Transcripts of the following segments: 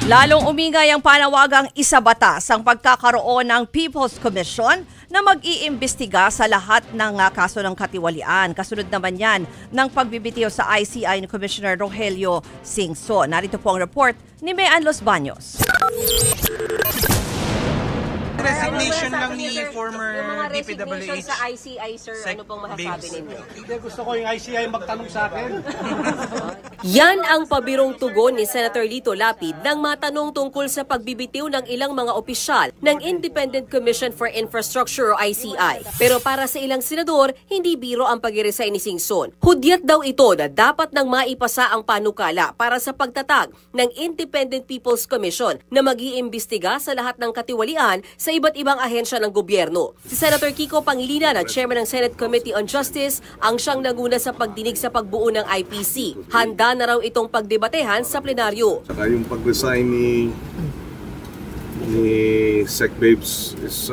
Lalong umingay ang panawagang isabatas ang pagkakaroon ng People's Commission na mag-iimbestiga sa lahat ng kaso ng katiwalian. Kasunod naman yan ng pagbibitiw sa ICI ni Commissioner Rogelio Singson. Narito po ang report ni Mean Los Baños. Resignation lang ni former yung mga DPWH resignation sa ICI, sir, ano pong masasabi ninyo? Hindi, gusto ko yung ICI magtanong sa akin. Yan ang pabirong tugon ni Senator Lito Lapid nang matanong tungkol sa pagbibitiw ng ilang mga opisyal ng Independent Commission for Infrastructure o ICI. Pero para sa ilang senador, hindi biro ang pag-resign ni Singson. Hudyat daw ito na dapat nang maipasa ang panukala para sa pagtatag ng Independent People's Commission na mag-iimbestiga sa lahat ng katiwalian sa iba't ibang ahensya ng gobyerno. Si Senator Kiko Pangilinan na chairman ng Senate Committee on Justice ang siyang nanguna sa pagdinig sa pagbuo ng IPC. Handa na raw itong pagdebatehan sa plenaryo. Saka yung pag-resign ni Sec Babes is,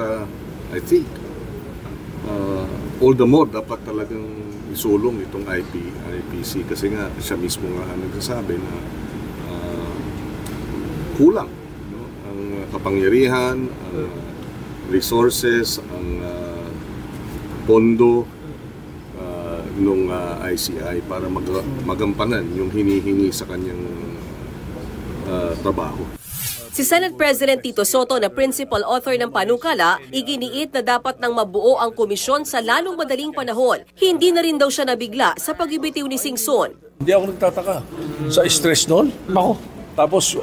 I think, all the more dapat talagang isulong itong IPC kasi nga siya mismo nga nagsasabi na kulang ang kapangyarihan, ang resources, ang pondo ng ICI para magampanan yung hinihingi sa kanyang trabaho. Si Senate President Tito Soto na principal author ng panukala, iginiit na dapat nang mabuo ang komisyon sa lalong madaling panahon. Hindi na rin daw siya nabigla sa pagbibitiw ni Singson. Hindi ako nagtataka sa stress noon. Tapos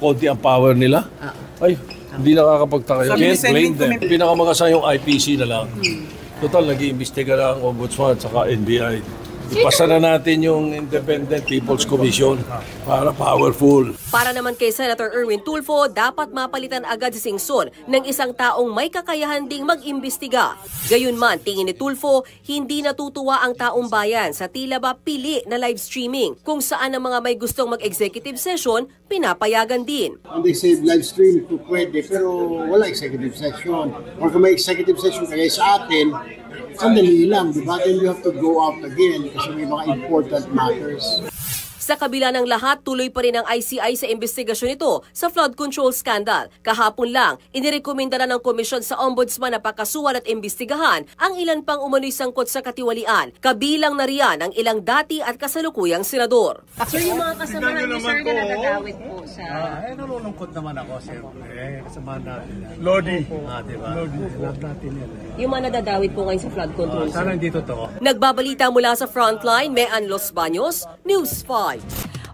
konti ang power nila. Ay, hindi nakakapagtaka. Can't blame them. Pinakamagasa yung IPC na lang. Total, nag-iimbestiga na ang Ombudsman at saka NBI. Ipasa na natin yung Independent People's Commission para powerful. Para naman kay Senator Erwin Tulfo, dapat mapalitan agad si Singson ng isang taong may kakayahan ding mag-imbestiga. Gayunman, tingin ni Tulfo, hindi natutuwa ang taong bayan sa tila ba pili na live streaming kung saan ang mga may gustong mag-executive session, pinapayagan din. They say live stream po pwede pero wala executive session. Or kung may executive session kaya sa atin, sandali lang, di ba? Then you have to go out again kasi may mga important matters. Sa kabila ng lahat, tuloy pa rin ang ICI sa investigasyon nito sa flood control scandal. Kahapon lang, inirekomenda na ng komisyon sa ombudsman na pakasuhan at imbestigahan ang ilan pang umano'y sangkot sa katiwalian. Kabilang na riyan ang ilang dati at kasalukuyang senador. Sir, yung mga kasamahan niyo, sir, na nagadawit po sa... nalulungkot naman ako, siyempre. Kasamahan natin yan. Lodi. Diba? Lodi. Love natin yan. Yung mga nadadawit po ngayon sa flood control. Sana hindi totoo. Nagbabalita mula sa Frontline, Mean Los Baños, News 5.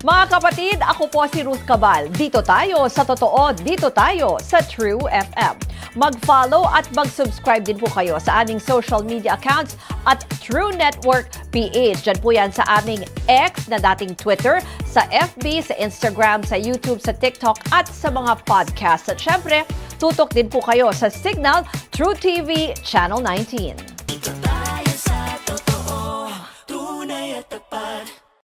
Mga kapatid, ako po si Ruth Cabal. Dito tayo sa totoo, dito tayo sa True FM. Mag-follow at mag-subscribe din po kayo sa aming social media accounts at True Network PH. Diyan po yan sa aming X na dating Twitter, sa FB, sa Instagram, sa YouTube, sa TikTok at sa mga podcasts. At syempre, tutok din po kayo sa Signal True TV Channel 19.